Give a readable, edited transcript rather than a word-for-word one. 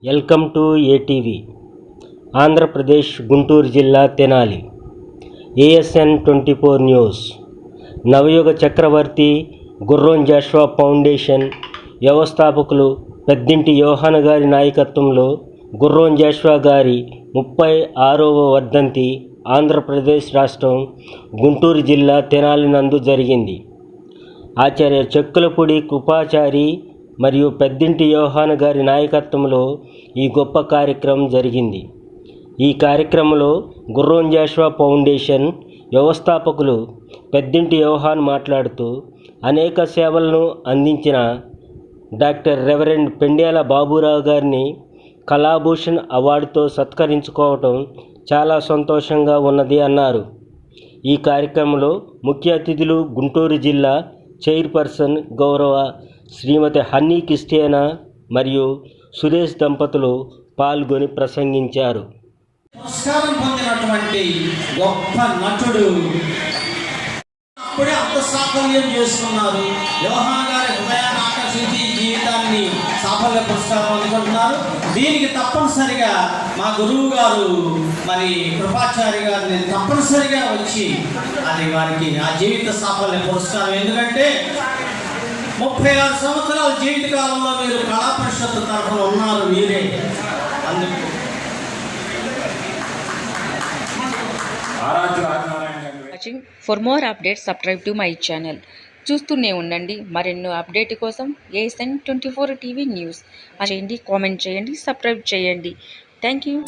Welcome to ATV. Andhra Pradesh Guntur జిల్లా Tenali. ASN 24 news. Navayuga Chakravarthi Gurram Jashuva foundation వ్యవస్థాపకులు పెద్దింటి యోహాన్ గారి నాయకత్వంలో గుర్రం జాషువా గారి 36వ వర్ధంతి ఆంధ్రప్రదేశ్ రాష్ట్రం గుంటూరు జిల్లా తెనాలి నందు జరిగింది. ఆచార్య చెక్కులపూడి కృపాచారి మరియు పెద్దింటి యోహాన్ గారి నాయకత్వంలో ఈ గొప్ప కార్యక్రమం జరిగింది. ఈ కార్యక్రమంలో గుర్రం జాషువా ఫౌండేషన్ వ్యవస్థాపకులు పెద్దింటి యోహాన్ మాట్లాడుతూ అనేక సేవలను అందించిన డాక్టర్ రెవరెండ్ పెండ్యాల బాబురావు గారిని కళాభూషణ్ అవార్డుతో సత్కరించుకోవటం చాలా సంతోషంగా ఉన్నది అన్నారు. ఈ కార్యక్రమంలో ముఖ్య అతిథులు గుంటూరు జిల్లా చైర్పర్సన్ గౌరవ శ్రీమతి హన్నీ క్రిస్టియానా మరియు సురేష్ దంపతులు పాల్గొని ప్రసంగించారు. పురస్కారం పొందినటువంటి గొప్ప నటుడు అప్పుడే అంత సాఫల్యం చేసుకున్నారు. యోహాన్ గారి హృదయాన్ని ఆకర్షించి జీవితాన్ని సాఫల్య పురస్కారం అందుకుంటున్నారు. దీనికి తప్పనిసరిగా మా గురువు గారు మరి కృపాచారి గారిని తప్పనిసరిగా వచ్చి అది వారికి ఆ జీవిత సాఫల్య పురస్కారం, ఎందుకంటే 36 సంవత్సరాల జీవిత కాలంలో మీరు కళా పరిషత్తు తరఫున ఉన్నారు మీరే. అందుకు For more updates, subscribe to my channel. చూస్తూనే ఉండండి. మరెన్నో అప్డేట్ కోసం ASN 24 టీవీ న్యూస్ చేయండి, కామెంట్ చేయండి, సబ్స్క్రైబ్ చేయండి. Thank you.